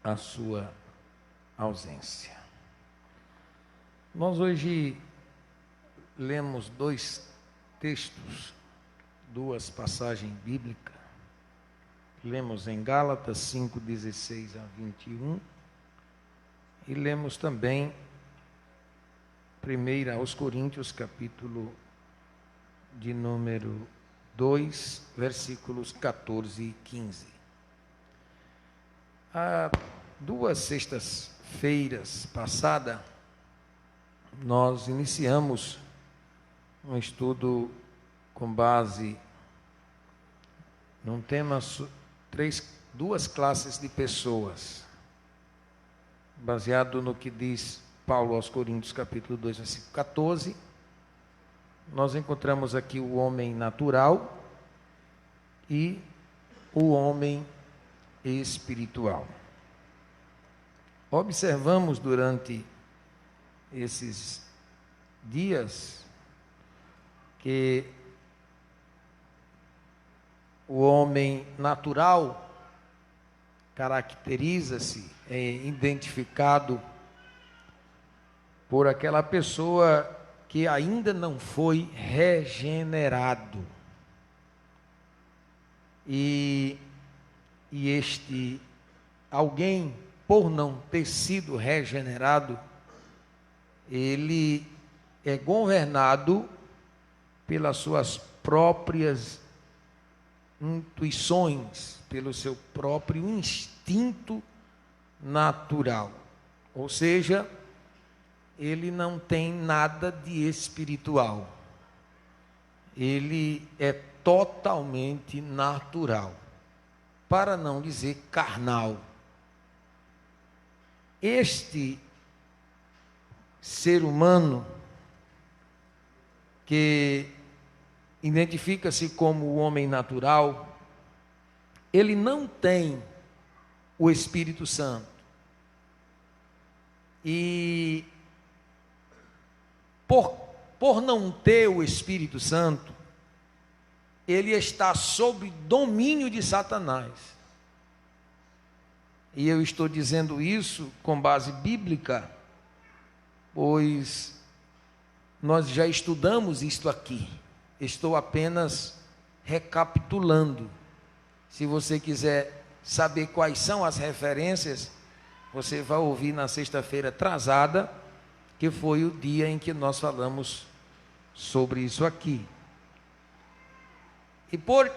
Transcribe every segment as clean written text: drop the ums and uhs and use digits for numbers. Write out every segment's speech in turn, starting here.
a sua ausência. Nós hoje lemos dois textos, duas passagens bíblicas. Lemos em Gálatas 5:16 a 21 e lemos também 1 aos Coríntios, capítulo de número 2, versículos 14 e 15. Há 2 sextas-feiras passadas, nós iniciamos um estudo com base num tema, duas classes de pessoas, baseado no que diz Paulo aos Coríntios, capítulo 2, versículo 14. Nós encontramos aqui o homem natural e o homem espiritual. Observamos durante esses dias que o homem natural caracteriza-se, é identificado por aquela pessoa que ainda não foi regenerado. E este alguém, por não ter sido regenerado, ele é governado pelas suas próprias intuições, pelo seu próprio instinto natural. Ou seja, ele não tem nada de espiritual. Ele é totalmente natural, para não dizer carnal. Este ser humano, que identifica-se como o homem natural, ele não tem o Espírito Santo. E por não ter o Espírito Santo, ele está sob domínio de Satanás. E eu estou dizendo isso com base bíblica, pois nós já estudamos isto aqui. Estou apenas recapitulando. Se você quiser saber quais são as referências, você vai ouvir na sexta-feira atrasada, que foi o dia em que nós falamos sobre isso aqui. E por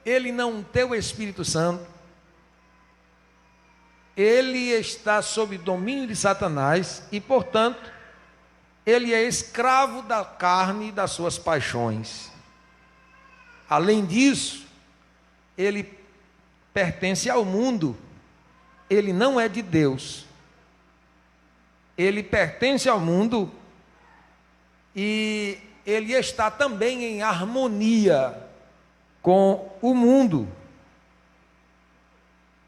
ele não ter o Espírito Santo, ele está sob domínio de Satanás e, portanto, ele é escravo da carne e das suas paixões. Além disso, ele pertence ao mundo, ele não é de Deus. Ele pertence ao mundo e ele está também em harmonia com o mundo.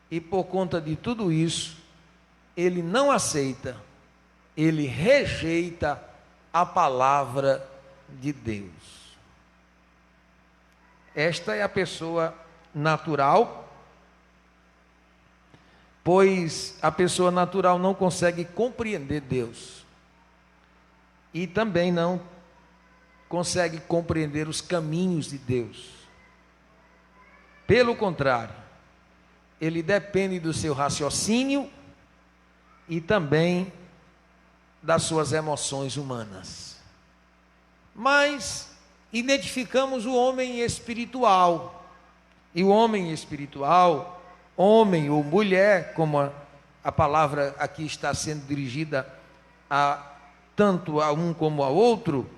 E por conta de tudo isso, ele não aceita, ele rejeita a palavra de Deus. Esta é a pessoa natural, pois a pessoa natural não consegue compreender Deus e também não consegue compreender os caminhos de Deus. Pelo contrário, ele depende do seu raciocínio e também das suas emoções humanas. Mas identificamos o homem espiritual. E o homem espiritual, homem ou mulher, como a palavra aqui está sendo dirigida tanto a um como a outro,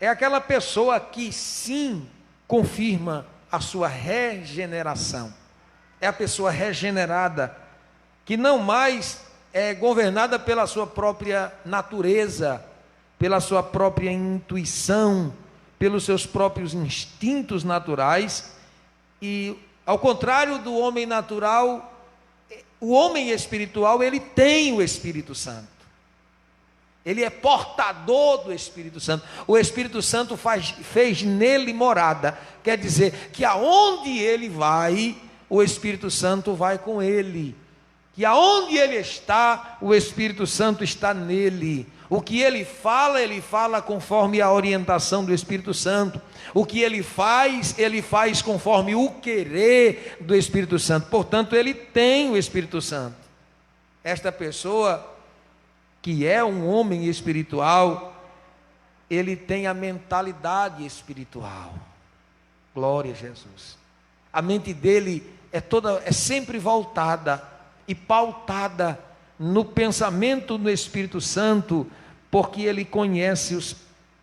é aquela pessoa que sim confirma a sua regeneração. É a pessoa regenerada, que não mais é governada pela sua própria natureza, pela sua própria intuição, pelos seus próprios instintos naturais. E ao contrário do homem natural, o homem espiritual, ele tem o Espírito Santo. Ele é portador do Espírito Santo. O Espírito Santo fez nele morada. Quer dizer que aonde ele vai, o Espírito Santo vai com ele. que aonde ele está, o Espírito Santo está nele. O que ele fala conforme a orientação do Espírito Santo. O que ele faz conforme o querer do Espírito Santo. Portanto, ele tem o Espírito Santo. Esta pessoa, que é um homem espiritual, ele tem a mentalidade espiritual. Glória a Jesus. A mente dele é sempre voltada e pautada no pensamento do Espírito Santo, porque ele conhece os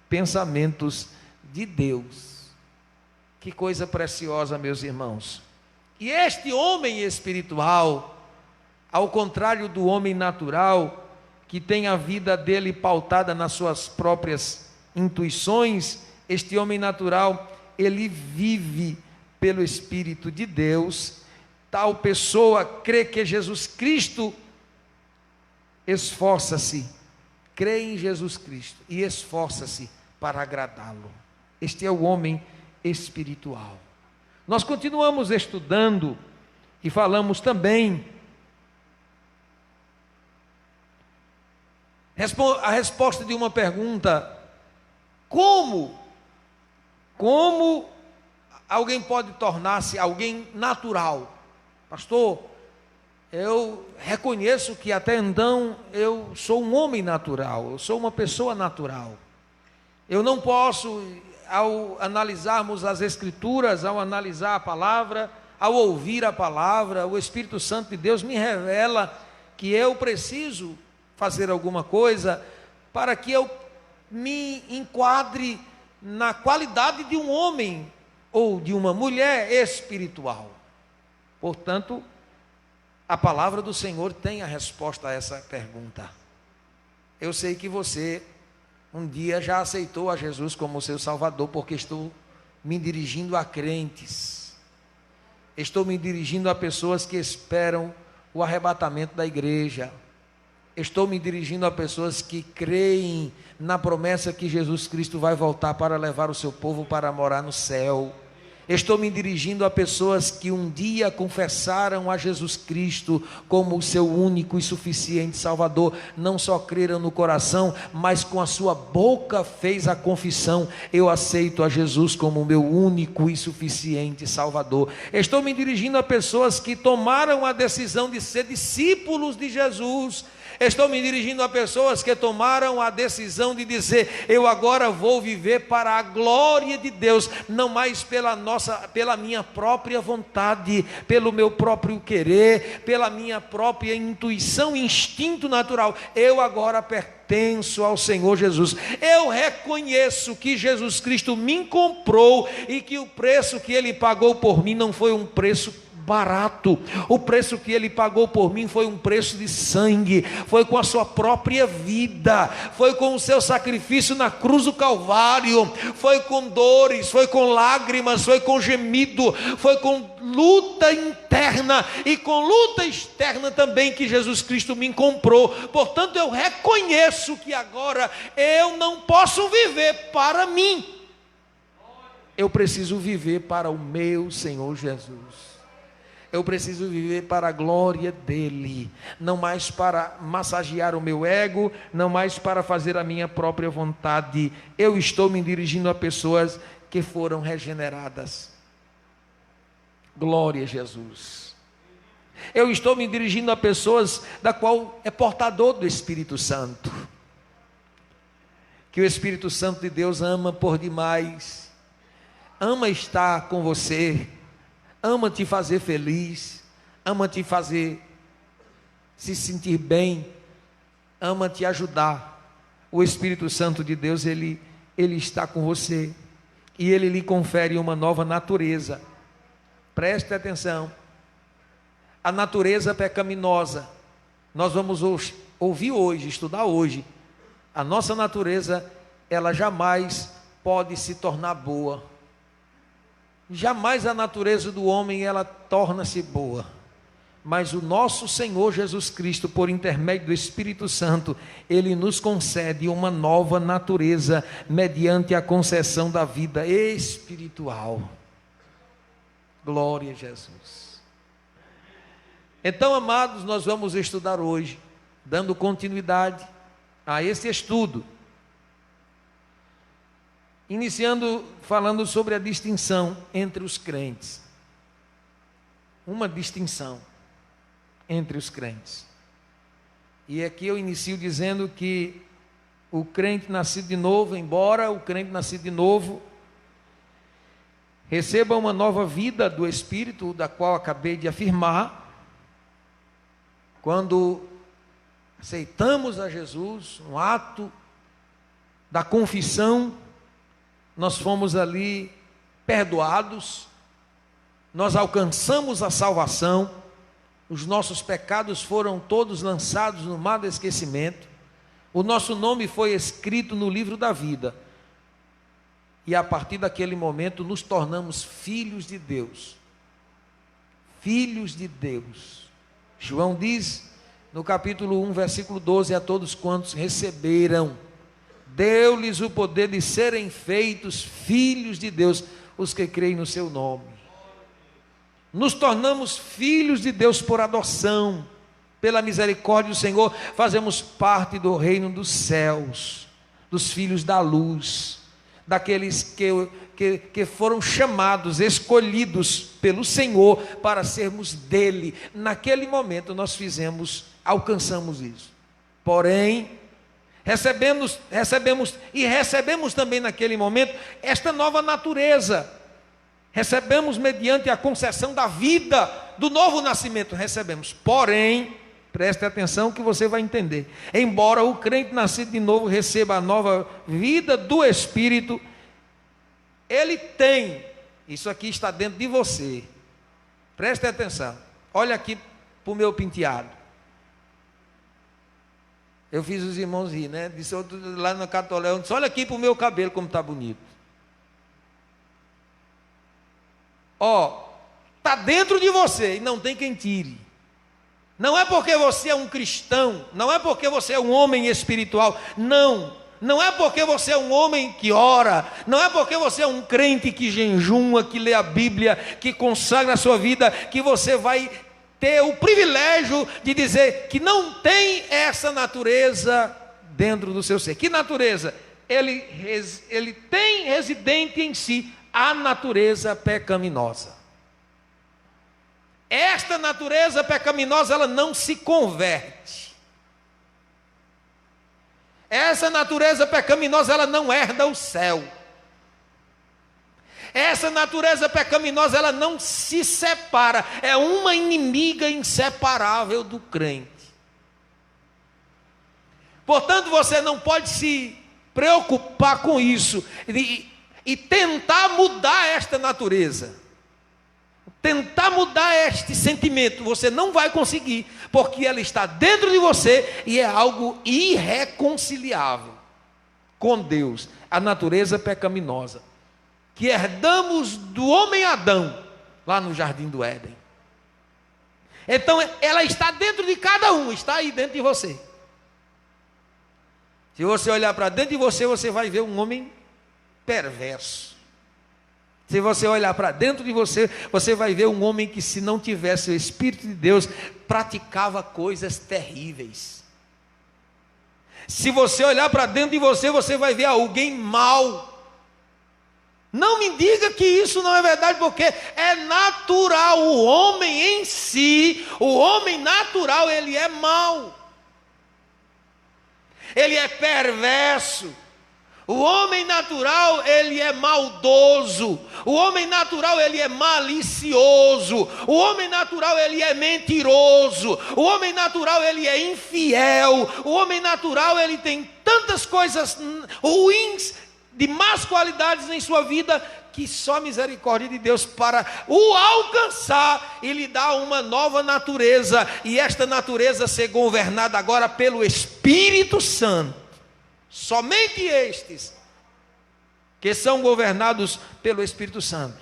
pensamentos de Deus. Que coisa preciosa, meus irmãos. E este homem espiritual, ao contrário do homem natural, que tem a vida dele pautada nas suas próprias intuições, este homem natural, ele vive pelo Espírito de Deus. Tal pessoa crê que Jesus Cristo, esforça-se, crê em Jesus Cristo e esforça-se para agradá-lo. Este é o homem espiritual. Nós continuamos estudando e falamos também a resposta de uma pergunta: como alguém pode tornar-se alguém natural? Pastor, eu reconheço que até então eu sou um homem natural, eu sou uma pessoa natural. Eu não posso, ao analisarmos as Escrituras, ao analisar a palavra, ao ouvir a palavra, o Espírito Santo de Deus me revela que eu preciso fazer alguma coisa para que eu me enquadre na qualidade de um homem ou de uma mulher espiritual. Portanto, a palavra do Senhor tem a resposta a essa pergunta. Eu sei que você um dia já aceitou a Jesus como seu Salvador, porque estou me dirigindo a crentes. Estou me dirigindo a pessoas que esperam o arrebatamento da igreja. Estou me dirigindo a pessoas que creem na promessa que Jesus Cristo vai voltar para levar o seu povo para morar no céu. Estou me dirigindo a pessoas que um dia confessaram a Jesus Cristo como o seu único e suficiente Salvador. Não só creram no coração, mas com a sua boca fez a confissão: eu aceito a Jesus como o meu único e suficiente Salvador. Estou me dirigindo a pessoas que tomaram a decisão de ser discípulos de Jesus. Estou me dirigindo a pessoas que tomaram a decisão de dizer: eu agora vou viver para a glória de Deus, não mais pela minha própria vontade, pelo meu próprio querer, pela minha própria intuição, instinto natural. Eu agora pertenço ao Senhor Jesus. Eu reconheço que Jesus Cristo me comprou e que o preço que Ele pagou por mim não foi um preço barato. O preço que Ele pagou por mim foi um preço de sangue, foi com a sua própria vida, foi com o seu sacrifício na cruz do Calvário, foi com dores, foi com lágrimas, foi com gemido, foi com luta interna e com luta externa também que Jesus Cristo me comprou. Portanto, eu reconheço que agora eu não posso viver para mim, eu preciso viver para o meu Senhor Jesus. Eu preciso viver para a glória dEle, não mais para massagear o meu ego, não mais para fazer a minha própria vontade. Eu estou me dirigindo a pessoas que foram regeneradas. Glória a Jesus. Eu estou me dirigindo a pessoas da qual é portador do Espírito Santo, que o Espírito Santo de Deus ama por demais, ama estar com você, ama te fazer feliz, ama te fazer se sentir bem, ama te ajudar. O Espírito Santo de Deus, ele está com você e ele lhe confere uma nova natureza. Preste atenção. A natureza pecaminosa, nós vamos ouvir hoje, estudar hoje. A nossa natureza, ela jamais pode se tornar boa. Jamais a natureza do homem ela torna-se boa, mas o nosso Senhor Jesus Cristo, por intermédio do Espírito Santo, Ele nos concede uma nova natureza, mediante a concessão da vida espiritual. Glória a Jesus. Então, amados, nós vamos estudar hoje, dando continuidade a esse estudo, iniciando falando sobre a distinção entre os crentes. Uma distinção entre os crentes. E aqui eu inicio dizendo que o crente nascido de novo, embora o crente nascido de novo receba uma nova vida do Espírito, da qual acabei de afirmar, quando aceitamos a Jesus, um ato da confissão, nós fomos ali perdoados, nós alcançamos a salvação, os nossos pecados foram todos lançados no mar do esquecimento, o nosso nome foi escrito no livro da vida, e a partir daquele momento nos tornamos filhos de Deus. Filhos de Deus. João diz no capítulo 1, versículo 12: a todos quantos receberam, deu-lhes o poder de serem feitos filhos de Deus, os que creem no seu nome. Nos tornamos filhos de Deus por adoção, pela misericórdia do Senhor, fazemos parte do reino dos céus, dos filhos da luz, daqueles que foram chamados, escolhidos pelo Senhor para sermos dele. Naquele momento nós alcançamos isso. Porém, recebemos também naquele momento esta nova natureza. Recebemos mediante a concessão da vida, do novo nascimento, recebemos. Porém, preste atenção que você vai entender. Embora o crente nascido de novo receba a nova vida do Espírito, ele tem, isso aqui está dentro de você. Preste atenção. Olha aqui para o meu penteado. Eu fiz os irmãos rir, né? Disse outro lá no Catolé, disse: olha aqui para o meu cabelo como está bonito. Ó, está dentro de você e não tem quem tire. Não é porque você é um cristão, não é porque você é um homem espiritual, não é porque você é um homem que ora, não é porque você é um crente que jejuma, que lê a Bíblia, que consagra a sua vida, que você vai ter o privilégio de dizer que não tem essa natureza dentro do seu ser. Que natureza? Ele tem residente em si a natureza pecaminosa. Esta natureza pecaminosa, ela não se converte. Essa natureza pecaminosa, ela não herda o céu. Essa natureza pecaminosa, ela não se separa. É uma inimiga inseparável do crente. Portanto, você não pode se preocupar com isso e tentar mudar esta natureza. Tentar mudar este sentimento, você não vai conseguir, porque ela está dentro de você e é algo irreconciliável com Deus, a natureza pecaminosa, que herdamos do homem Adão, lá no jardim do Éden. Então, ela está dentro de cada um, está aí dentro de você. Se você olhar para dentro de você, você vai ver um homem perverso. Se você olhar para dentro de você, você vai ver um homem que, se não tivesse o Espírito de Deus, praticava coisas terríveis. Se você olhar para dentro de você, você vai ver alguém mau. Não me diga que isso não é verdade, porque é natural. O homem em si, o homem natural, ele é mau. Ele é perverso. O homem natural, ele é maldoso. O homem natural, ele é malicioso. O homem natural, ele é mentiroso. O homem natural, ele é infiel. O homem natural, ele tem tantas coisas ruins, de más qualidades em sua vida, que só a misericórdia de Deus para o alcançar e lhe dar uma nova natureza. E esta natureza ser governada agora pelo Espírito Santo. Somente estes que são governados pelo Espírito Santo,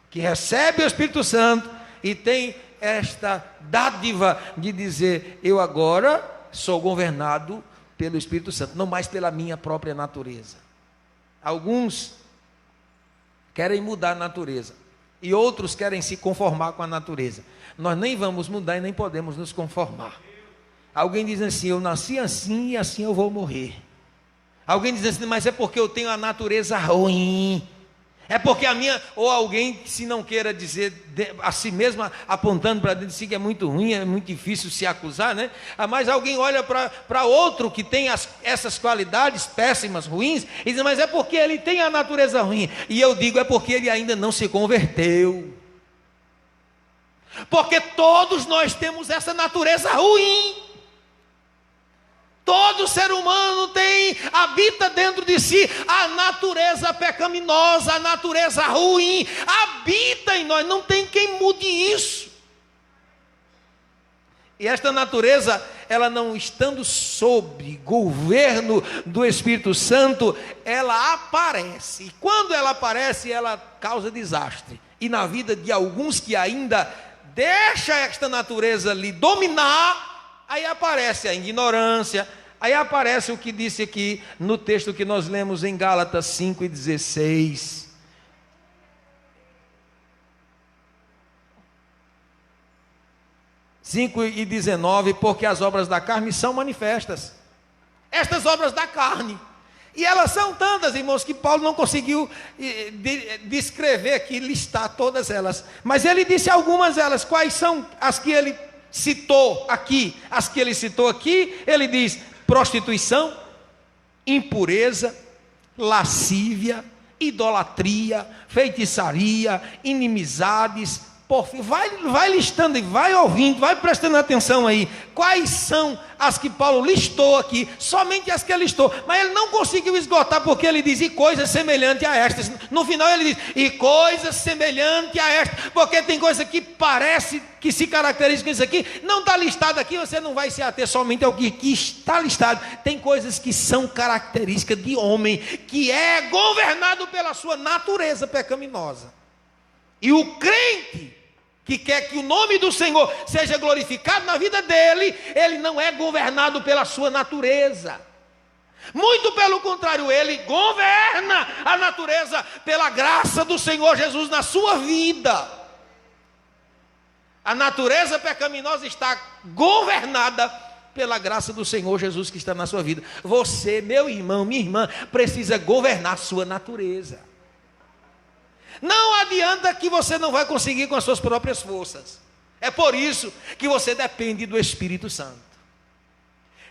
que recebem o Espírito Santo e tem esta dádiva de dizer: eu agora sou governado pelo Espírito Santo, não mais pela minha própria natureza. Alguns querem mudar a natureza. e outros querem se conformar com a natureza. Nós nem vamos mudar e nem podemos nos conformar. Alguém diz assim: eu nasci assim e assim eu vou morrer. Alguém diz assim: mas é porque eu tenho a natureza ruim. É porque a minha, ou alguém que se não queira dizer a si mesmo, apontando para dentro de si que é muito ruim, é muito difícil se acusar, né? Mas alguém olha para outro que tem essas qualidades péssimas, ruins, e diz: mas é porque ele tem a natureza ruim. E eu digo: é porque ele ainda não se converteu. Porque todos nós temos essa natureza ruim. Todo ser humano habita dentro de si a natureza pecaminosa, a natureza ruim, habita em nós, não tem quem mude isso. E esta natureza, ela não estando sob governo do Espírito Santo, ela aparece. E quando ela aparece, ela causa desastre. E na vida de alguns que ainda deixa esta natureza lhe dominar, aí aparece a ignorância, aí aparece o que disse aqui no texto que nós lemos em Gálatas 5:16. e 19, porque as obras da carne são manifestas. Estas obras da carne. E elas são tantas, irmãos, que Paulo não conseguiu descrever aqui, listar todas elas. Mas ele disse algumas delas. Quais são as que ele citou aqui? As que ele citou aqui, ele diz: prostituição, impureza, lascívia, idolatria, feitiçaria, inimizades, porfia. Vai listando e vai ouvindo, vai prestando atenção aí. Quais são as que Paulo listou aqui? Somente as que ele listou. Mas ele não conseguiu esgotar, porque ele diz: e coisas semelhantes a estas. No final ele diz: e coisas semelhantes a estas. Porque tem coisa que parece que se caracteriza com isso aqui. Não está listado aqui, você não vai se ater somente ao que está listado. Tem coisas que são características de homem, que é governado pela sua natureza pecaminosa. E o crente que quer que o nome do Senhor seja glorificado na vida dele, ele não é governado pela sua natureza. Muito pelo contrário, ele governa a natureza pela graça do Senhor Jesus na sua vida. A natureza pecaminosa está governada pela graça do Senhor Jesus que está na sua vida. Você, meu irmão, minha irmã, precisa governar a sua natureza. Não adianta que você não vai conseguir com as suas próprias forças. É por isso que você depende do Espírito Santo.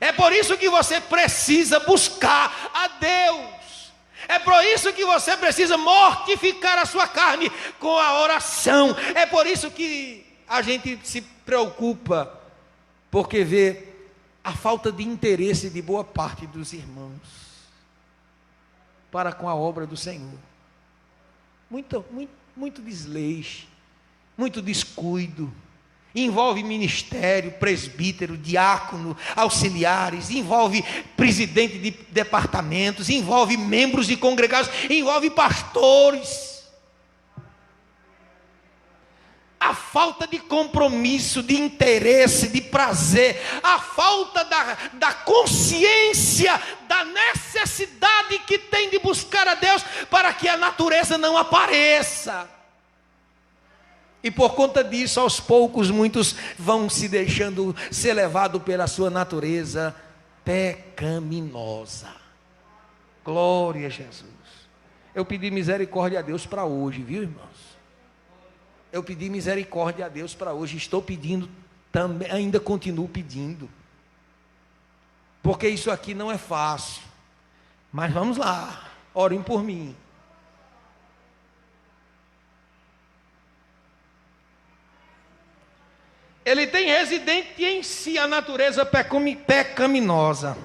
É por isso que você precisa buscar a Deus. É por isso que você precisa mortificar a sua carne com a oração. É por isso que a gente se preocupa, porque vê a falta de interesse de boa parte dos irmãos para com a obra do Senhor. Muito desleixo, muito descuido. Envolve ministério, presbítero, diácono, auxiliares, envolve presidente de departamentos, envolve membros de congregados, envolve pastores. A falta de compromisso, de interesse, de prazer, a falta da consciência da necessidade que tem de buscar a Deus para que a natureza não apareça. E por conta disso, aos poucos, muitos vão se deixando ser levados pela sua natureza pecaminosa. Glória a Jesus. Eu pedi misericórdia a Deus para hoje, viu, irmãos? Eu pedi misericórdia a Deus para hoje, estou pedindo também, ainda continuo pedindo, porque isso aqui não é fácil, mas vamos lá, orem por mim. Ele tem residente em si a natureza pecaminosa,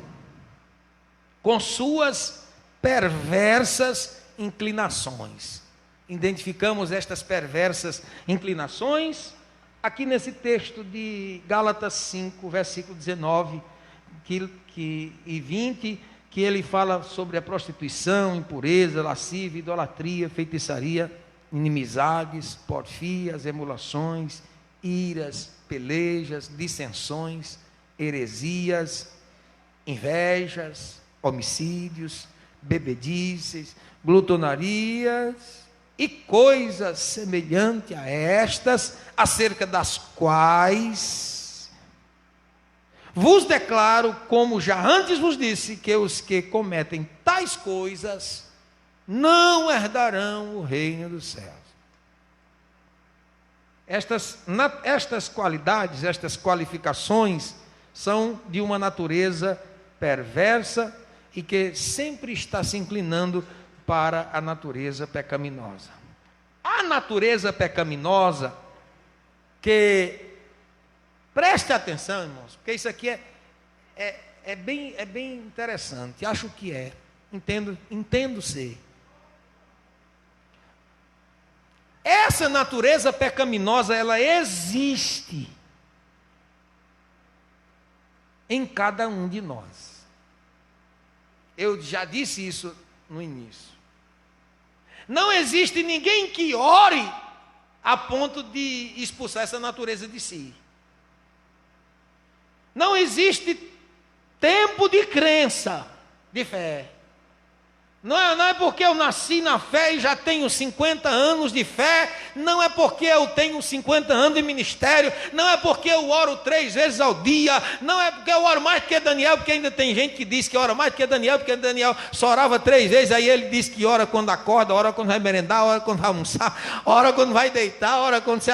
com suas perversas inclinações. Identificamos estas perversas inclinações aqui nesse texto de Gálatas 5, versículo 19 e 20, que ele fala sobre a prostituição, impureza, lascívia, idolatria, feitiçaria, inimizades, porfias, emulações, iras, pelejas, dissensões, heresias, invejas, homicídios, bebedices, glutonarias e coisas semelhantes a estas, acerca das quais vos declaro, como já antes vos disse, que os que cometem tais coisas não herdarão o reino dos céus. Estas qualidades, estas qualificações são de uma natureza perversa e que sempre está se inclinando para a natureza pecaminosa. A natureza pecaminosa, que, preste atenção, irmãos, porque isso aqui é bem interessante, acho que entendo ser. Essa natureza pecaminosa, ela existe em cada um de nós. Eu já disse isso no início. Não existe ninguém que ore a ponto de expulsar essa natureza de si. Não existe tempo de crença, de fé. Não é porque eu nasci na fé e já tenho 50 anos de fé, não é porque eu tenho 50 anos de ministério, não é porque eu oro 3 vezes ao dia, não é porque eu oro mais que Daniel, porque ainda tem gente que diz que ora mais que Daniel, porque Daniel só orava 3 vezes, aí ele diz que ora quando acorda, ora quando vai merendar, ora quando vai almoçar, ora quando vai deitar, ora quando você...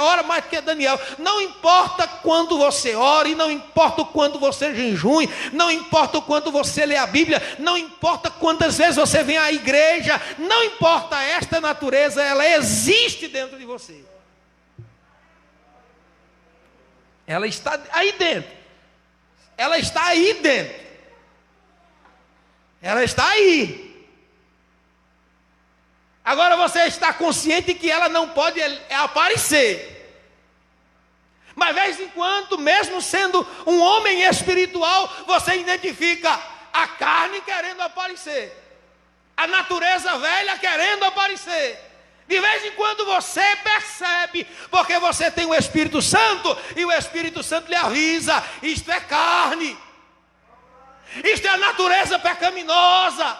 ora mais que Daniel. Não importa quando você ore, não importa quando você jejue, não importa quando você lê a Bíblia, não importa quantas vezes você vem à igreja, não importa, esta natureza, ela existe dentro de você. Ela está aí dentro. Ela está aí dentro. Ela está aí. Agora você está consciente que ela não pode aparecer. Mas de vez em quando, mesmo sendo um homem espiritual, você identifica a carne querendo aparecer. A natureza velha querendo aparecer. De vez em quando você percebe, porque você tem o Espírito Santo, e o Espírito Santo lhe avisa: isto é carne, isto é a natureza pecaminosa,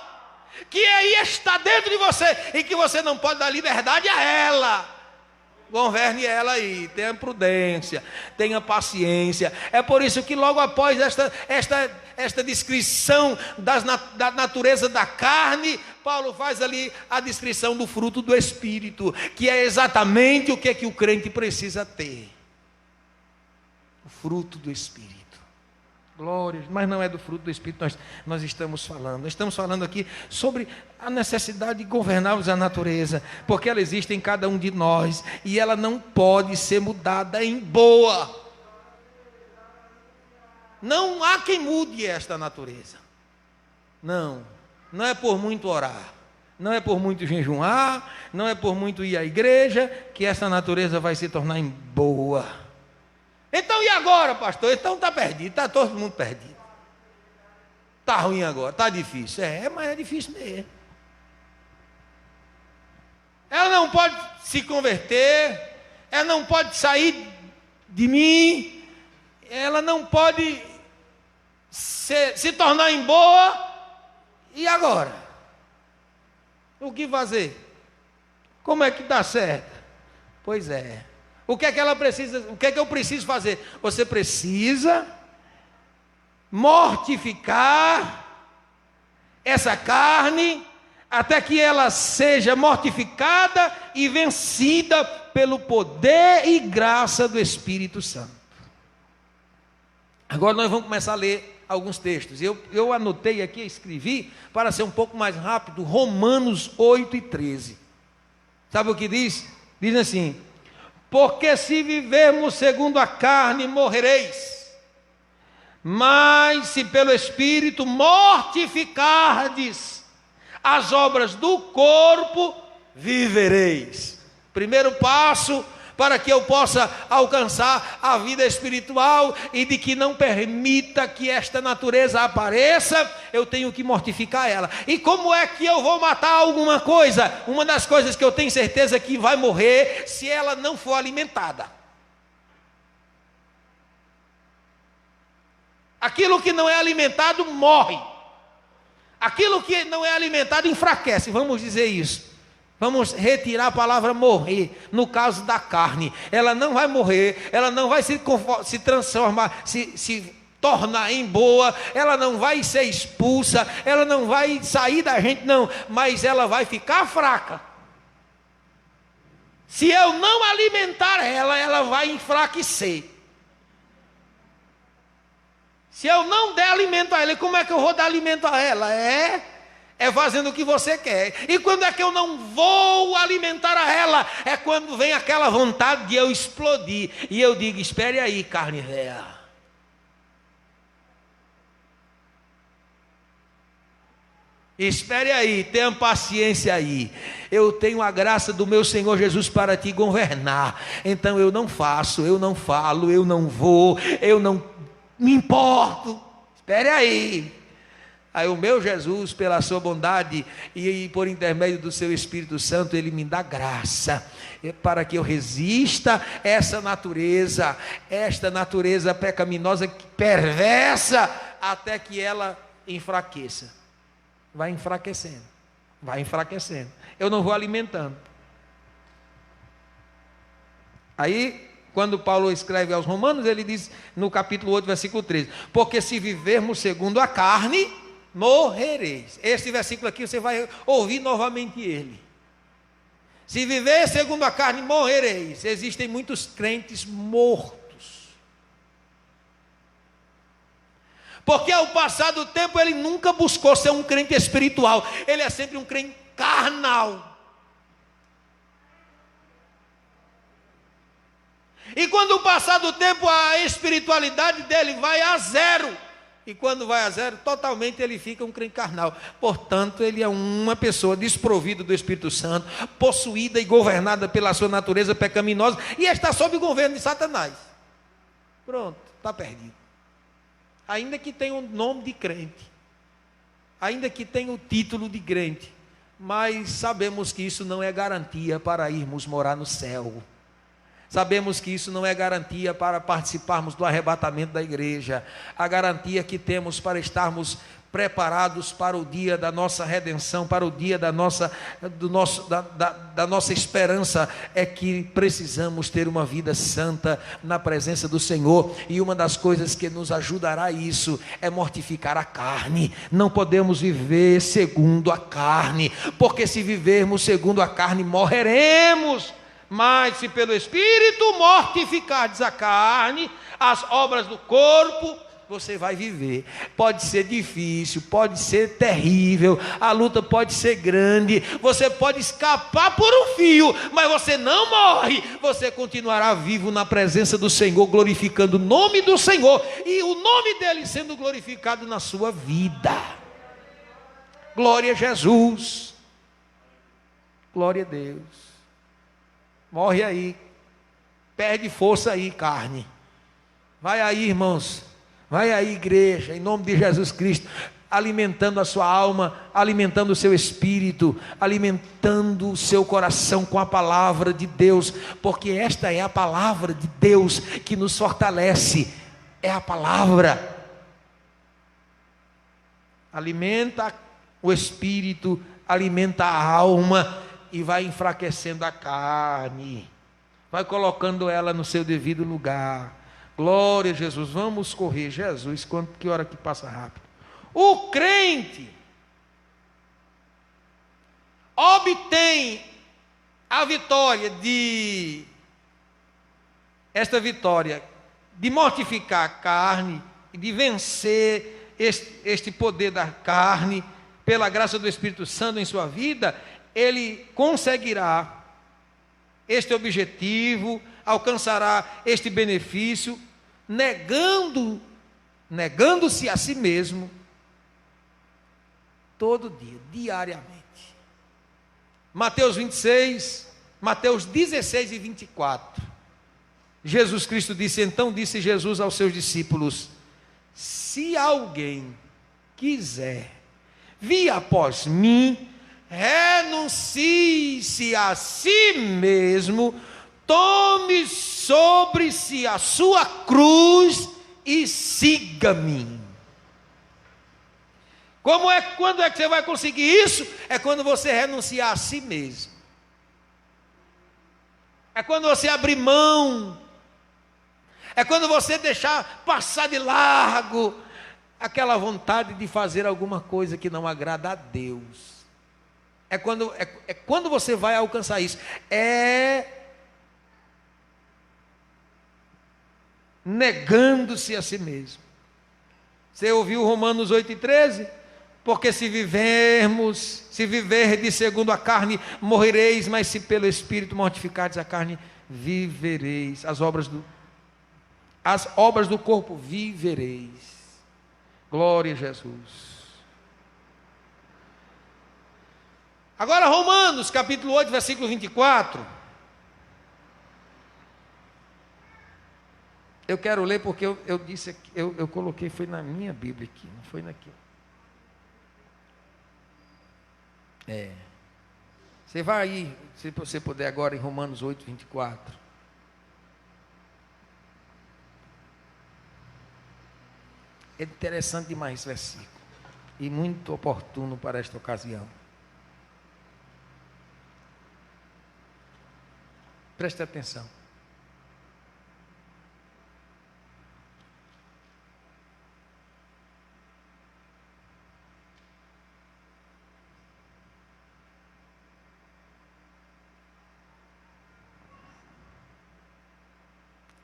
que aí está dentro de você, e que você não pode dar liberdade a ela. Governe ela aí, tenha prudência, tenha paciência. É por isso que logo após esta descrição da natureza da carne, Paulo faz ali a descrição do fruto do Espírito, que é exatamente o que o crente precisa ter. O fruto do Espírito. Glória, mas não é do fruto do Espírito nós estamos falando. Nós estamos falando aqui sobre a necessidade de governarmos a natureza, porque ela existe em cada um de nós, e ela não pode ser mudada em boa. Não há quem mude esta natureza. Não é por muito orar, não é por muito jejuar, não é por muito ir à igreja, que essa natureza vai se tornar em boa. Então e agora, pastor? Então está perdido, está todo mundo perdido. Está ruim agora, está difícil. Mas é difícil mesmo. Ela não pode se converter, ela não pode sair de mim, ela não pode se tornar em boa. E agora? O que fazer? Como é que dá certo? Pois é. O que é que ela precisa? O que é que eu preciso fazer? Você precisa mortificar essa carne até que ela seja mortificada e vencida pelo poder e graça do Espírito Santo. Agora nós vamos começar a ler alguns textos. Eu anotei aqui, escrevi, para ser um pouco mais rápido, Romanos 8:13. Sabe o que diz? Diz assim: porque se vivermos segundo a carne, morrereis. Mas se pelo Espírito mortificardes as obras do corpo, vivereis. Primeiro passo para que eu possa alcançar a vida espiritual e de que não permita que esta natureza apareça, eu tenho que mortificar ela. E como é que eu vou matar alguma coisa? Uma das coisas que eu tenho certeza que vai morrer se ela não for alimentada. Aquilo que não é alimentado morre. Aquilo que não é alimentado enfraquece, vamos dizer isso. Vamos retirar a palavra morrer, no caso da carne. Ela não vai morrer, ela não vai se transformar, se tornar em boa, ela não vai ser expulsa, ela não vai sair da gente, não, mas ela vai ficar fraca. Se eu não alimentar ela, ela vai enfraquecer. Se eu não der alimento a ela, como é que eu vou dar alimento a ela? É fazendo o que você quer. E quando é que eu não vou alimentar a ela? É quando vem aquela vontade de eu explodir. E eu digo, espere aí, carne velha. Espere aí, tenha paciência aí. Eu tenho a graça do meu Senhor Jesus para te governar. Então eu não faço, eu não falo, eu não vou, eu não me importo. Espere aí. Aí o meu Jesus, pela sua bondade e por intermédio do seu Espírito Santo, ele me dá graça para que eu resista esta natureza pecaminosa, perversa, até que ela enfraqueça. Vai enfraquecendo, vai enfraquecendo. Eu não vou alimentando. Aí, quando Paulo escreve aos Romanos, ele diz no capítulo 8, versículo 13: porque se vivermos segundo a carne, morrereis. Este versículo aqui você vai ouvir novamente ele. Se viver segundo a carne, morrereis. Existem muitos crentes mortos. Porque ao passar do tempo ele nunca buscou ser um crente espiritual. Ele é sempre um crente carnal. E quando passar do tempo, a espiritualidade dele vai a zero. E quando vai a zero, totalmente ele fica um crente carnal. Portanto, ele é uma pessoa desprovida do Espírito Santo, possuída e governada pela sua natureza pecaminosa, e está sob o governo de Satanás. Pronto, está perdido. Ainda que tenha o nome de crente, ainda que tenha o título de crente, mas sabemos que isso não é garantia para irmos morar no céu. Sabemos que isso não é garantia para participarmos do arrebatamento da igreja. A garantia que temos para estarmos preparados para o dia da nossa redenção, para o dia da nossa esperança, é que precisamos ter uma vida santa na presença do Senhor. E uma das coisas que nos ajudará a isso é mortificar a carne. Não podemos viver segundo a carne, porque se vivermos segundo a carne, morreremos. Mas se pelo Espírito mortificardes a carne, as obras do corpo, você vai viver. Pode ser difícil, pode ser terrível, a luta pode ser grande, você pode escapar por um fio, mas você não morre, você continuará vivo na presença do Senhor, glorificando o nome do Senhor, e o nome dele sendo glorificado na sua vida. Glória a Jesus, glória a Deus. Morre aí, perde força aí, carne. Vai aí, irmãos, vai aí, igreja, em nome de Jesus Cristo, alimentando a sua alma, alimentando o seu espírito, alimentando o seu coração com a palavra de Deus, porque esta é a palavra de Deus que nos fortalece, é a palavra. Alimenta o espírito, alimenta a alma, e vai enfraquecendo a carne, vai colocando ela no seu devido lugar. Glória a Jesus. Vamos correr, Jesus, que hora que passa rápido. O crente obtém a vitória esta vitória de mortificar a carne e de vencer este poder da carne pela graça do Espírito Santo em sua vida. Ele conseguirá este objetivo, alcançará este benefício, negando-se a si mesmo, todo dia, diariamente. Mateus 16 e 24. Jesus Cristo disse, então disse Jesus aos seus discípulos: se alguém quiser vir após mim, renuncie-se a si mesmo, tome sobre si a sua cruz e siga-me. Quando é que você vai conseguir isso? É quando você renunciar a si mesmo. é quando você abrir mão, é quando você deixar passar de largo aquela vontade de fazer alguma coisa que não agrada a Deus. É quando você vai alcançar isso. Negando-se a si mesmo. Você ouviu Romanos 8,13? Porque se viverdes segundo a carne, morrereis, mas se pelo Espírito mortificardes a carne, vivereis. As obras do corpo vivereis. Glória a Jesus. Agora Romanos, capítulo 8, versículo 24. Eu quero ler porque eu disse, eu coloquei, foi na minha Bíblia aqui, não foi naquilo. Você vai aí, se você puder agora, em Romanos 8, 24. É interessante demais esse versículo. E muito oportuno para esta ocasião. Preste atenção.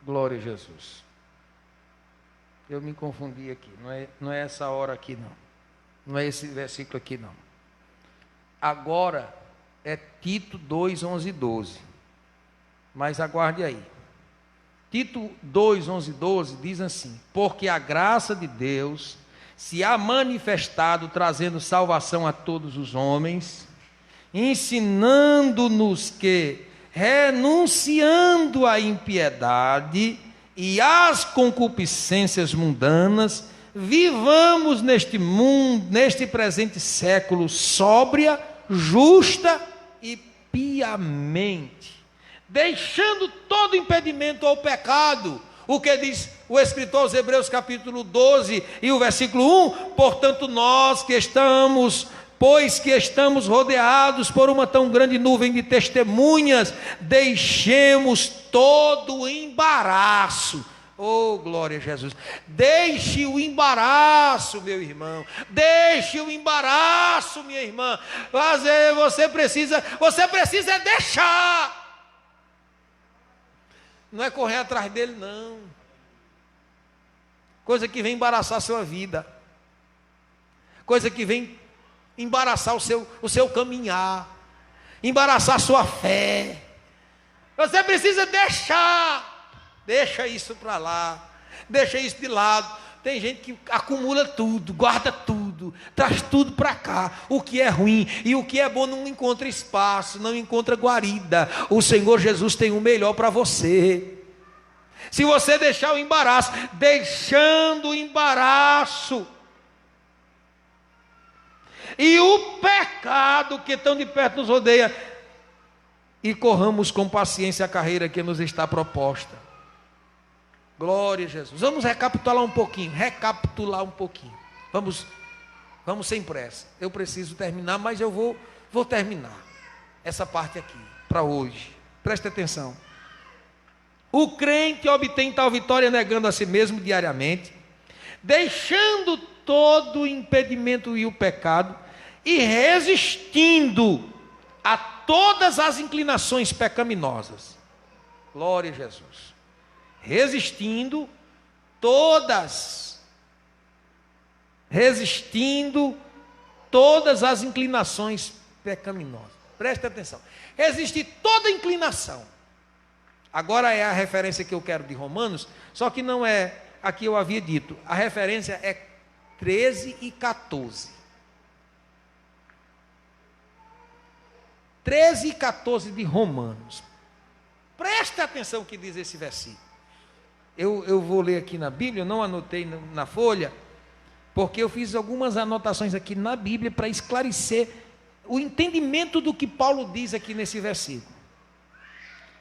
Glória a Jesus. Eu me confundi aqui. Não é essa hora aqui, não. Não é esse versículo aqui, não. Agora é Tito 2, 11 e 12. Mas aguarde aí. Tito 2, 11 e 12 diz assim: porque a graça de Deus se há manifestado, trazendo salvação a todos os homens, ensinando-nos que, renunciando à impiedade e às concupiscências mundanas, vivamos neste mundo, neste presente século, sóbria, justa e piamente, deixando todo impedimento ao pecado. O que diz o escritor aos Hebreus capítulo 12 e o versículo 1? Portanto nós pois que estamos rodeados por uma tão grande nuvem de testemunhas, deixemos todo o embaraço. Oh, glória a Jesus. Deixe o embaraço, meu irmão. Deixe o embaraço, minha irmã. Você precisa deixar. Não é correr atrás dele, não. Coisa que vem embaraçar a sua vida. Coisa que vem embaraçar o seu caminhar. Embaraçar a sua fé. Você precisa deixar. Deixa isso para lá. Deixa isso de lado. Tem gente que acumula tudo, guarda tudo, traz tudo para cá. O que é ruim e o que é bom não encontra espaço, não encontra guarida. O Senhor Jesus tem o melhor para você. Se você deixar o embaraço, deixando o embaraço e o pecado que tão de perto nos rodeia, e corramos com paciência a carreira que nos está proposta. Glória a Jesus. Vamos recapitular um pouquinho. Vamos sem pressa. Eu preciso terminar, mas eu vou terminar essa parte aqui para hoje. Preste atenção. O crente obtém tal vitória negando a si mesmo diariamente, deixando todo o impedimento e o pecado e resistindo a todas as inclinações pecaminosas. Glória a Jesus. Resistindo todas as inclinações pecaminosas. Preste atenção. Resistir toda inclinação. Agora é a referência que eu quero de Romanos, só que não é a que eu havia dito. A referência é 13 e 14. 13 e 14 de Romanos. Preste atenção o que diz esse versículo. Eu vou ler aqui na Bíblia, eu não anotei na folha, porque eu fiz algumas anotações aqui na Bíblia para esclarecer o entendimento do que Paulo diz aqui nesse versículo.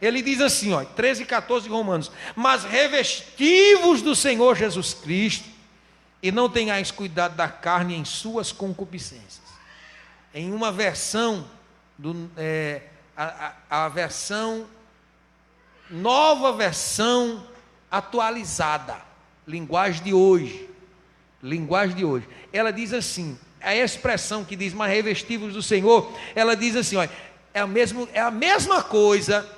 Ele diz assim, 13 e 14 de Romanos: mas revesti-vos do Senhor Jesus Cristo, e não tenhais cuidado da carne em suas concupiscências. Em uma versão, a versão Nova versão atualizada, linguagem de hoje. Linguagem de hoje. Ela diz assim, a expressão que diz, mas revestivos do Senhor, ela diz assim, olha, é a mesma coisa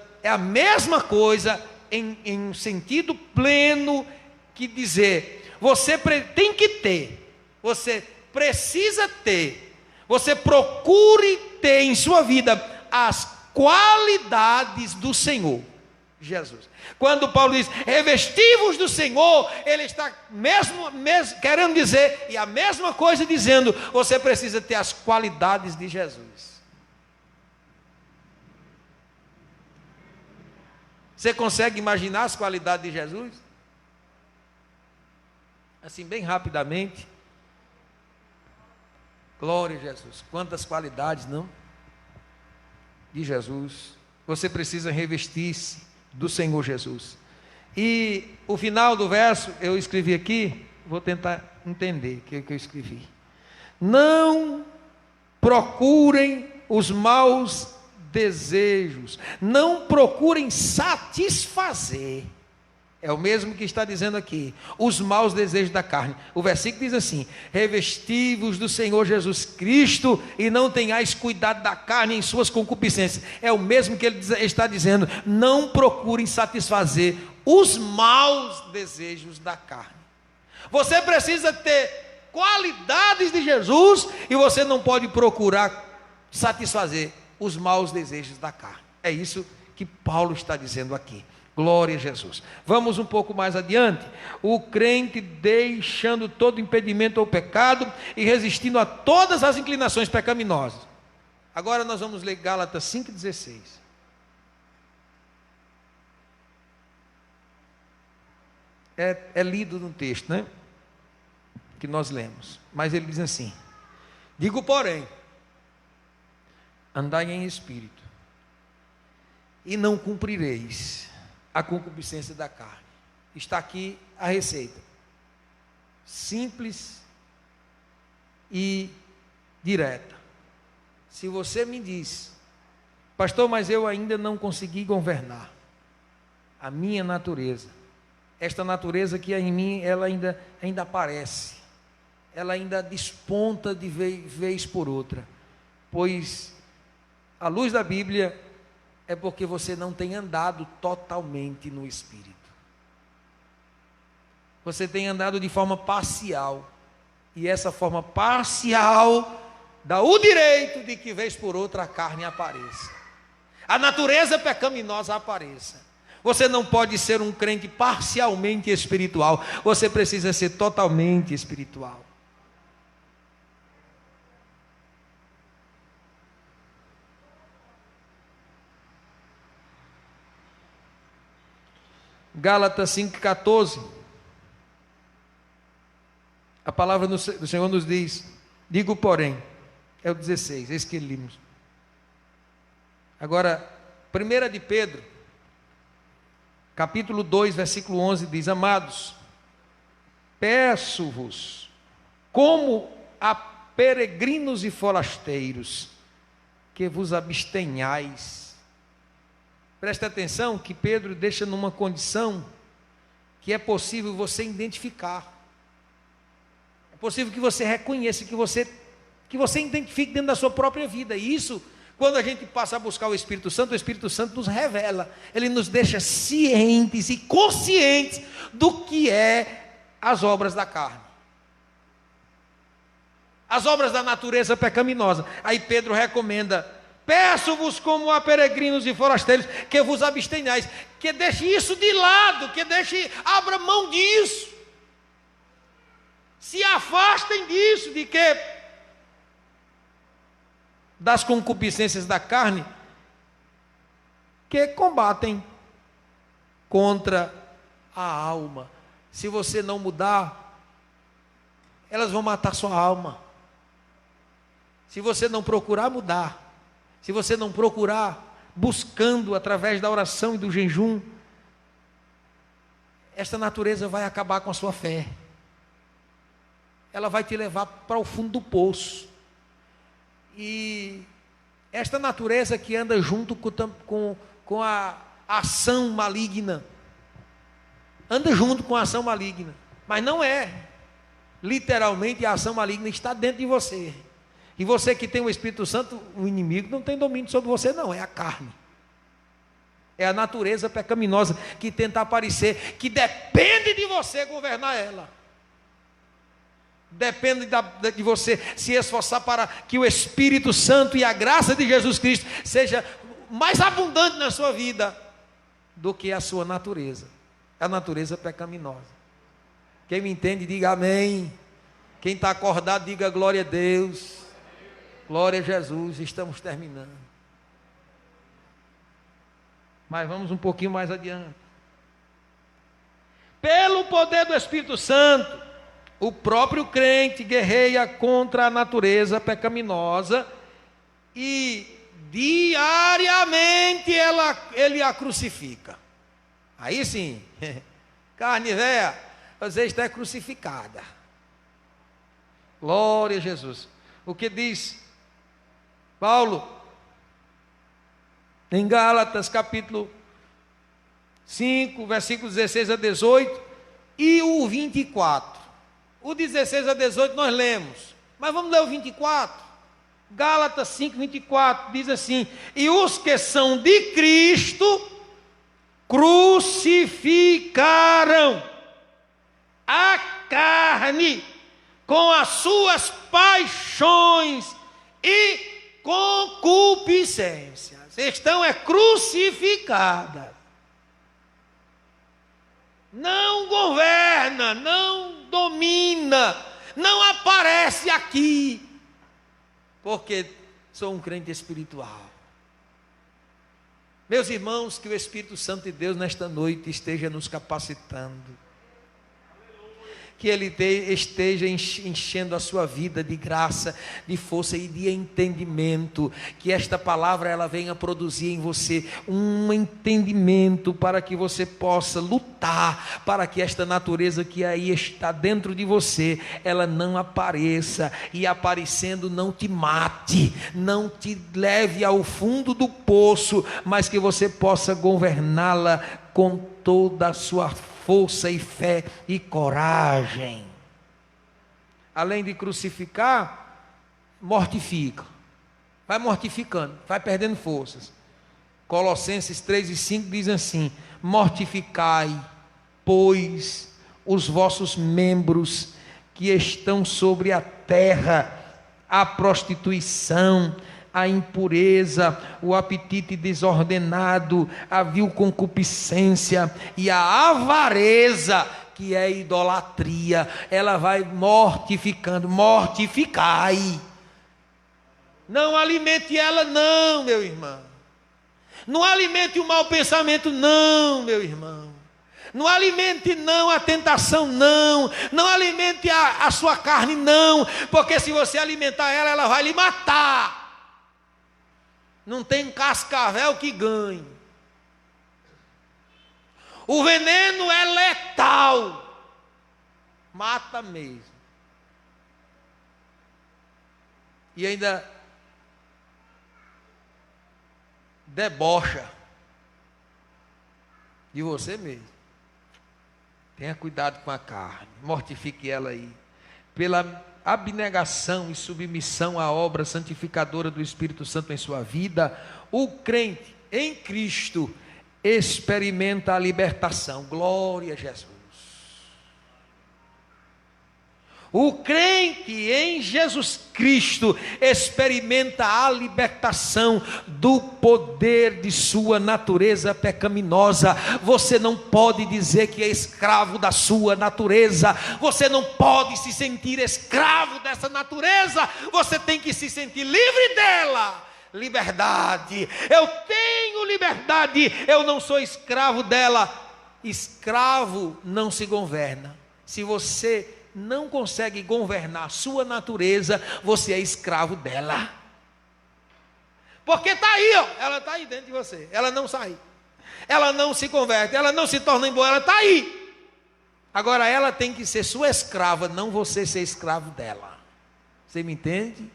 em um sentido pleno que dizer, você tem que ter, você precisa ter, você procure ter em sua vida as qualidades do Senhor Jesus. Quando Paulo diz revestivos do Senhor, ele está mesmo querendo dizer, e a mesma coisa dizendo, você precisa ter as qualidades de Jesus. Você consegue imaginar as qualidades de Jesus? Assim, bem rapidamente. Glória a Jesus. Quantas qualidades, não? De Jesus. Você precisa revestir-se do Senhor Jesus. E o final do verso, eu escrevi aqui, vou tentar entender o que eu escrevi. Não procurem os maus desejos, não procurem satisfazer. É o mesmo que está dizendo aqui, os maus desejos da carne. O versículo diz assim: revestivos do Senhor Jesus Cristo e não tenhais cuidado da carne em suas concupiscências. É o mesmo que ele está dizendo, não procurem satisfazer os maus desejos da carne. Você precisa ter qualidades de Jesus e você não pode procurar satisfazer os maus desejos da carne. É isso que Paulo está dizendo aqui. Glória a Jesus. Vamos um pouco mais adiante. O crente deixando todo impedimento ao pecado e resistindo a todas as inclinações pecaminosas. Agora nós vamos ler Gálatas 5,16. É lido no texto, né? Que nós lemos. Mas ele diz assim: digo, porém, andai em espírito, e não cumprireis a concupiscência da carne. Está aqui a receita, simples e direta. Se você me diz, pastor, mas eu ainda não consegui governar a minha natureza, esta natureza que em mim, ela ainda aparece, ela ainda desponta de vez por outra, pois à luz da Bíblia, é porque você não tem andado totalmente no Espírito. Você tem andado de forma parcial. E essa forma parcial dá o direito de que vez por outra a carne apareça. A natureza pecaminosa apareça. Você não pode ser um crente parcialmente espiritual. Você precisa ser totalmente espiritual. Gálatas 5,14, a palavra do Senhor nos diz, digo porém, é o 16, esse que limos. Agora, 1 de Pedro, capítulo 2, versículo 11, diz, amados, peço-vos, como a peregrinos e forasteiros, que vos abstenhais. Preste atenção que Pedro deixa numa condição que é possível você identificar. É possível que você reconheça, que você identifique dentro da sua própria vida. E isso, quando a gente passa a buscar o Espírito Santo nos revela. Ele nos deixa cientes e conscientes do que é as obras da carne. As obras da natureza pecaminosa. Aí Pedro recomenda: peço-vos como a peregrinos e forasteiros, que vos abstenhais, que deixe isso de lado, abra mão disso, se afastem disso, de que? Das concupiscências da carne, que combatem contra a alma. Se você não mudar, elas vão matar sua alma. Se você não procurar mudar, se você não procurar, buscando através da oração e do jejum, esta natureza vai acabar com a sua fé. Ela vai te levar para o fundo do poço. E esta natureza que anda junto com ação maligna. Anda junto com a ação maligna. Mas não é. Literalmente a ação maligna está dentro de você. E você que tem o Espírito Santo, o inimigo não tem domínio sobre você não, é a carne. É a natureza pecaminosa que tenta aparecer, que depende de você governar ela. Depende de você se esforçar para que o Espírito Santo e a graça de Jesus Cristo seja mais abundante na sua vida do que a sua natureza, a natureza pecaminosa. Quem me entende, diga amém. Quem está acordado, diga glória a Deus. Glória a Jesus. Estamos terminando. Mas vamos um pouquinho mais adiante. Pelo poder do Espírito Santo, o próprio crente guerreia contra a natureza pecaminosa e diariamente ele a crucifica. Aí sim, carne velha, você está crucificada. Glória a Jesus. O que diz Paulo em Gálatas capítulo 5, versículos 16 a 18 e o 24. O 16 a 18 nós lemos, mas vamos ler o 24. Gálatas 5, 24 diz assim: e os que são de Cristo crucificaram a carne com as suas paixões e concupiscências. Estão crucificadas. Não governa, não domina, não aparece aqui, porque sou um crente espiritual. Meus irmãos, que o Espírito Santo de Deus nesta noite esteja nos capacitando, que Ele esteja enchendo a sua vida de graça, de força e de entendimento, que esta palavra ela venha produzir em você um entendimento para que você possa lutar, para que esta natureza que aí está dentro de você, ela não apareça, e aparecendo não te mate, não te leve ao fundo do poço, mas que você possa governá-la com toda a sua força e fé e coragem. Além de crucificar, mortifica. Vai mortificando, vai perdendo forças. Colossenses 3 e 5 diz assim: mortificai, pois, os vossos membros que estão sobre a terra, a prostituição, a impureza, o apetite desordenado, a vil concupiscência e a avareza, que é a idolatria. Ela vai mortificando. Mortificai. Não alimente ela não, meu irmão. Não alimente o mau pensamento não, meu irmão. Não alimente não a tentação não. Não alimente a sua carne não, porque se você alimentar ela, ela vai lhe matar. Não tem cascavel que ganhe. O veneno é letal. Mata mesmo. E ainda debocha de você mesmo. Tenha cuidado com a carne. Mortifique ela aí. Pela abnegação e submissão à obra santificadora do Espírito Santo em sua vida, o crente em Cristo experimenta a libertação. Glória a Jesus. O crente em Jesus Cristo experimenta a libertação do poder de sua natureza pecaminosa. Você não pode dizer que é escravo da sua natureza. Você não pode se sentir escravo dessa natureza. Você tem que se sentir livre dela. Liberdade. Eu tenho liberdade. Eu não sou escravo dela. Escravo não se governa. Se você não consegue governar a sua natureza, você é escravo dela. Porque está aí, ó, ela está aí dentro de você. Ela não sai. Ela não se converte, ela não se torna em boa, ela está aí. Agora ela tem que ser sua escrava, não você ser escravo dela. Você me entende?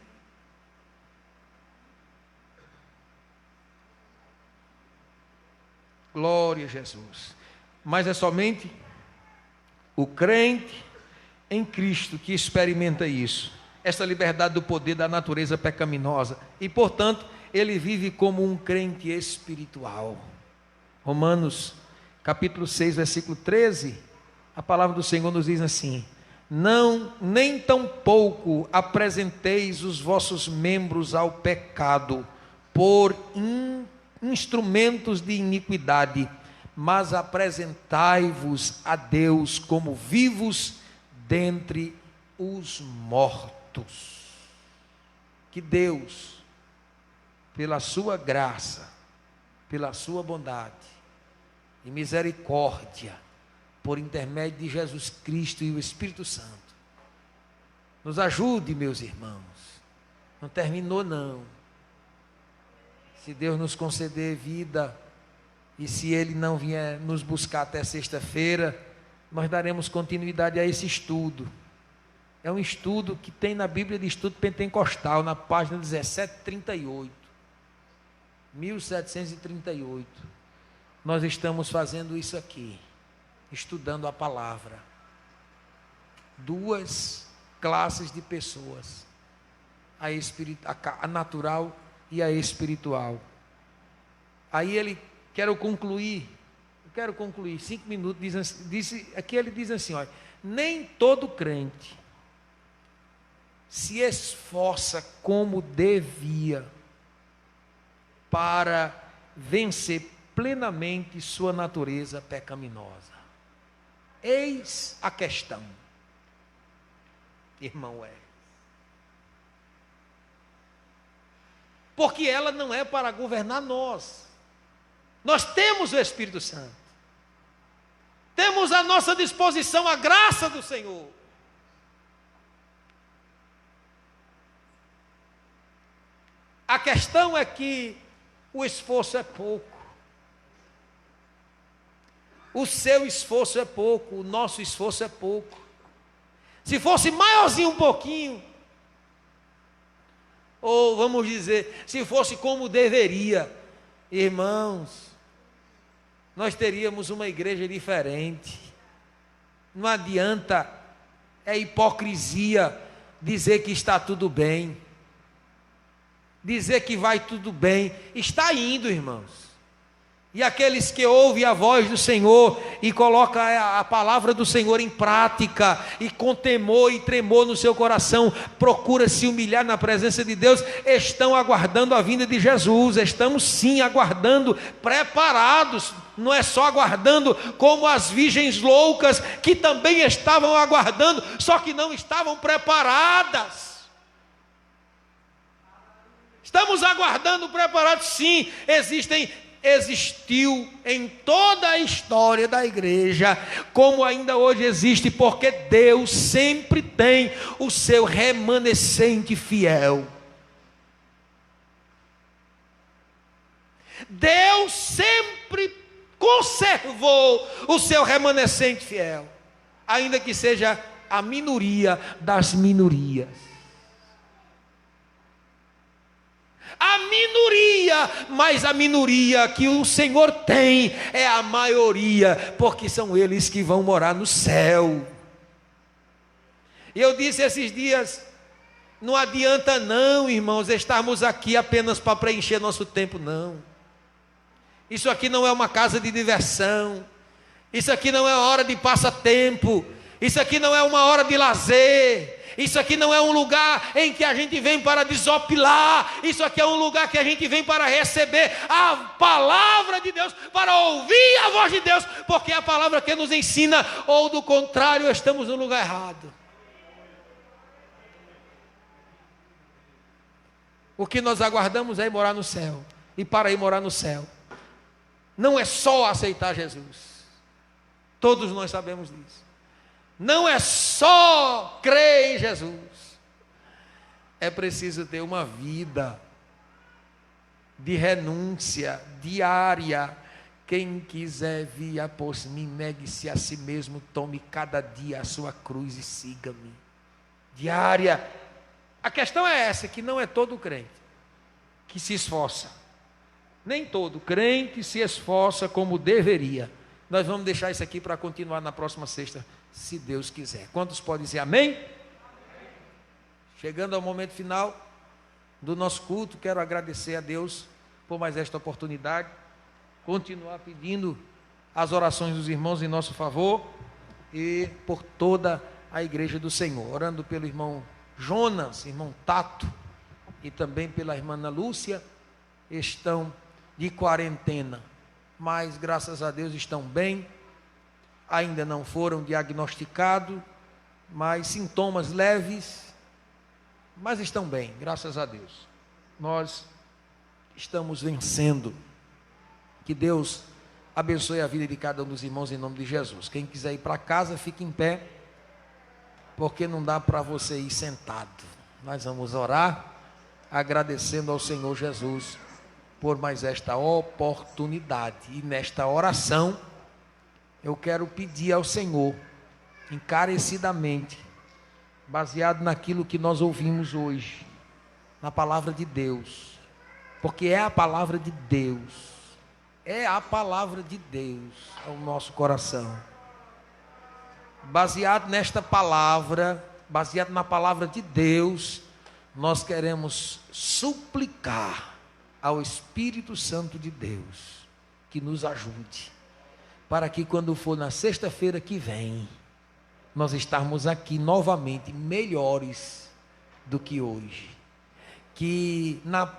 Glória a Jesus. Mas é somente o crente em Cristo que experimenta isso, essa liberdade do poder da natureza pecaminosa, e portanto ele vive como um crente espiritual. Romanos capítulo 6, versículo 13, a palavra do Senhor nos diz assim: não, nem tampouco apresenteis os vossos membros ao pecado por instrumentos de iniquidade, mas apresentai-vos a Deus como vivos dentre os mortos. Que Deus, pela sua graça, pela sua bondade e misericórdia, por intermédio de Jesus Cristo e o Espírito Santo, nos ajude, meus irmãos. Não terminou não. Se Deus nos conceder vida, e se Ele não vier nos buscar até sexta-feira, nós daremos continuidade a esse estudo. É um estudo que tem na Bíblia de Estudo Pentecostal, na página 1738. 1738. Nós estamos fazendo isso aqui, estudando a palavra. Duas classes de pessoas, a natural e a espiritual. Aí quero concluir 5 minutos, aqui ele diz assim, olha, nem todo crente se esforça como devia para vencer plenamente sua natureza pecaminosa. Eis a questão, irmão, porque ela não é para governar nós. Nós temos o Espírito Santo, temos à nossa disposição a graça do Senhor. A questão é que o esforço é pouco. O seu esforço é pouco, o nosso esforço é pouco. Se fosse maiorzinho um pouquinho, ou vamos dizer, se fosse como deveria, irmãos, nós teríamos uma igreja diferente. Não adianta, é hipocrisia dizer que está tudo bem, dizer que vai tudo bem. Está indo, irmãos. E aqueles que ouvem a voz do Senhor e colocam a palavra do Senhor em prática, e com temor e tremor no seu coração, procura se humilhar na presença de Deus, estão aguardando a vinda de Jesus. Estamos sim aguardando, preparados. Não é só aguardando como as virgens loucas, que também estavam aguardando, só que não estavam preparadas. Estamos aguardando, preparados sim. Existiu em toda a história da igreja, como ainda hoje existe, porque Deus sempre tem o seu remanescente fiel. Deus sempre conservou o seu remanescente fiel, ainda que seja a minoria das minorias. A minoria, mas a minoria que o Senhor tem é a maioria, porque são eles que vão morar no céu. E eu disse esses dias, não adianta não, irmãos, estarmos aqui apenas para preencher nosso tempo, não. Isso aqui não é uma casa de diversão, isso aqui não é hora de passatempo, isso aqui não é uma hora de lazer, isso aqui não é um lugar em que a gente vem para desopilar. Isso aqui é um lugar que a gente vem para receber a palavra de Deus, para ouvir a voz de Deus, porque é a palavra que nos ensina, ou do contrário, estamos no lugar errado. O que nós aguardamos é ir morar no céu, e para ir morar no céu, não é só aceitar Jesus. Todos nós sabemos disso. Não é só crer em Jesus, é preciso ter uma vida de renúncia diária. Quem quiser vir após mim, negue-se a si mesmo, tome cada dia a sua cruz e siga-me. Diária. A questão é essa, que não é todo crente que se esforça Nem todo crente se esforça como deveria. Nós vamos deixar isso aqui para continuar na próxima sexta, se Deus quiser. Quantos podem dizer amém? Amém. Chegando ao momento final do nosso culto, quero agradecer a Deus por mais esta oportunidade, continuar pedindo as orações dos irmãos em nosso favor e por toda a igreja do Senhor, orando pelo irmão Jonas, irmão Tato e também pela irmã Ana Lúcia. Estão de quarentena, mas graças a Deus estão bem, ainda não foram diagnosticados, mas sintomas leves, mas estão bem, graças a Deus. Nós estamos vencendo. Que Deus abençoe a vida de cada um dos irmãos em nome de Jesus. Quem quiser ir para casa, fique em pé, porque não dá para você ir sentado. Nós vamos orar, agradecendo ao Senhor Jesus por mais esta oportunidade. E nesta oração, eu quero pedir ao Senhor, encarecidamente, baseado naquilo que nós ouvimos hoje, na palavra de Deus, porque é a palavra de Deus, é a palavra de Deus ao nosso coração. Baseado nesta palavra, baseado na palavra de Deus, nós queremos suplicar ao Espírito Santo de Deus que nos ajude, para que quando for na sexta-feira que vem, nós estarmos aqui novamente melhores do que hoje. Que na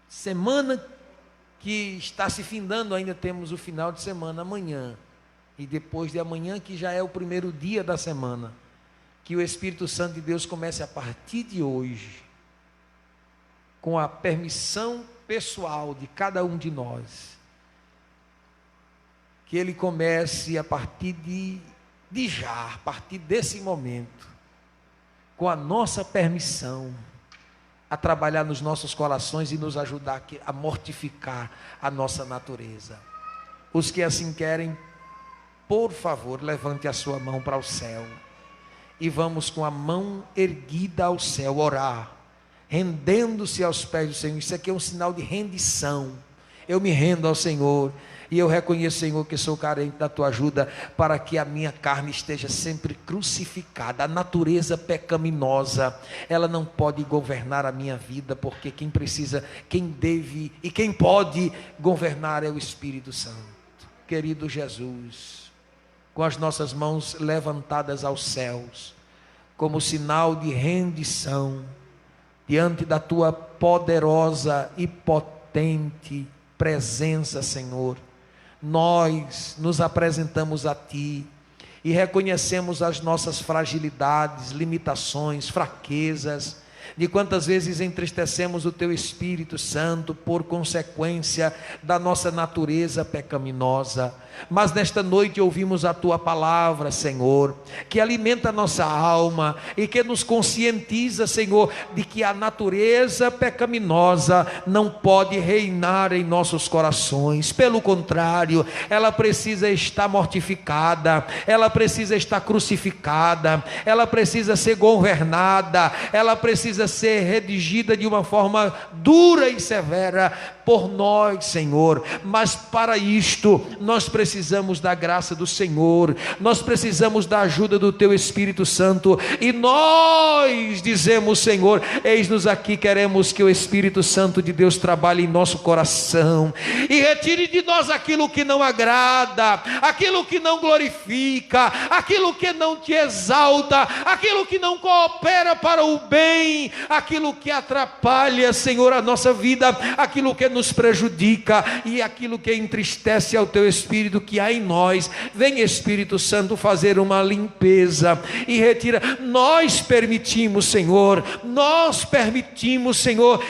semana que está se findando, ainda temos o final de semana amanhã, e depois de amanhã, que já é o primeiro dia da semana, que o Espírito Santo de Deus comece a partir de hoje, com a permissão pessoal de cada um de nós, que ele comece a partir a partir desse momento, com a nossa permissão, a trabalhar nos nossos corações e nos ajudar a mortificar a nossa natureza. Os que assim querem, por favor, levante a sua mão para o céu e vamos com a mão erguida ao céu orar, rendendo-se aos pés do Senhor. Isso aqui é um sinal de rendição. Eu me rendo ao Senhor e eu reconheço, Senhor, que sou carente da tua ajuda, para que a minha carne esteja sempre crucificada. A natureza pecaminosa, ela não pode governar a minha vida, porque quem precisa, quem deve e quem pode governar é o Espírito Santo. Querido Jesus, com as nossas mãos levantadas aos céus, como sinal de rendição, diante da tua poderosa e potente presença, Senhor, nós nos apresentamos a ti e reconhecemos as nossas fragilidades, limitações, fraquezas, de quantas vezes entristecemos o teu Espírito Santo por consequência da nossa natureza pecaminosa. Mas nesta noite ouvimos a tua palavra, Senhor, que alimenta a nossa alma e que nos conscientiza, Senhor, de que a natureza pecaminosa não pode reinar em nossos corações. Pelo contrário, ela precisa estar mortificada, ela precisa estar crucificada, ela precisa ser governada, ela precisa ser redigida de uma forma dura e severa por nós, Senhor. Mas para isto nós precisamos da graça do Senhor, nós precisamos da ajuda do teu Espírito Santo, e nós dizemos, Senhor, eis-nos aqui, queremos que o Espírito Santo de Deus trabalhe em nosso coração e retire de nós aquilo que não agrada, aquilo que não glorifica, aquilo que não te exalta, aquilo que não coopera para o bem, aquilo que atrapalha, Senhor, a nossa vida, aquilo que nos prejudica e aquilo que entristece ao teu Espírito que há em nós. Vem, Espírito Santo, fazer uma limpeza e retira. Nós permitimos, Senhor,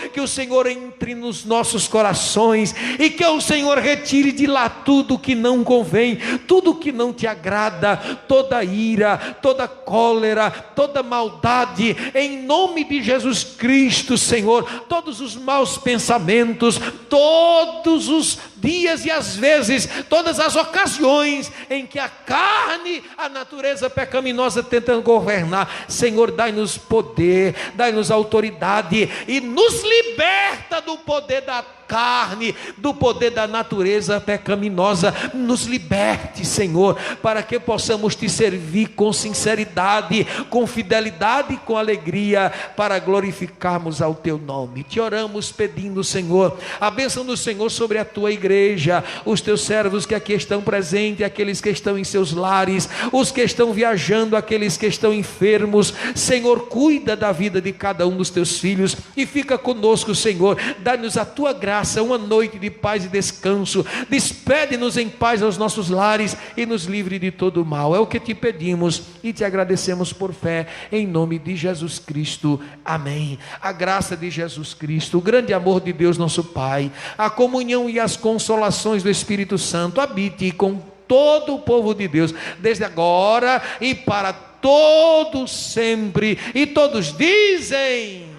que o Senhor entre nos nossos corações e que o Senhor retire de lá tudo que não convém, tudo que não te agrada, toda ira, toda cólera, toda maldade, em nome de Jesus Cristo, Senhor. Todos os maus pensamentos, todos os dias e às vezes, todas as ocasiões em que a carne, a natureza pecaminosa tenta governar, Senhor, dai-nos poder, dai-nos autoridade e nos liberta do poder da carne, do poder da natureza pecaminosa. Nos liberte, Senhor, para que possamos te servir com sinceridade, com fidelidade e com alegria, para glorificarmos ao teu nome. Te oramos pedindo, Senhor, a bênção do Senhor sobre a tua igreja, os teus servos que aqui estão presentes, aqueles que estão em seus lares, os que estão viajando, aqueles que estão enfermos. Senhor, cuida da vida de cada um dos teus filhos e fica conosco, Senhor. Dá-nos a tua graça, uma noite de paz e descanso. Despede-nos em paz aos nossos lares e nos livre de todo mal. É o que te pedimos e te agradecemos por fé, em nome de Jesus Cristo. Amém. A graça de Jesus Cristo, o grande amor de Deus nosso Pai, a comunhão e as consolações do Espírito Santo habite com todo o povo de Deus, desde agora e para todos sempre. E todos dizem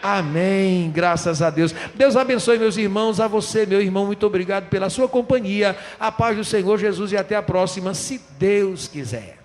amém. Graças a Deus. Deus abençoe meus irmãos. A você, meu irmão, muito obrigado pela sua companhia. A paz do Senhor Jesus e até a próxima, se Deus quiser.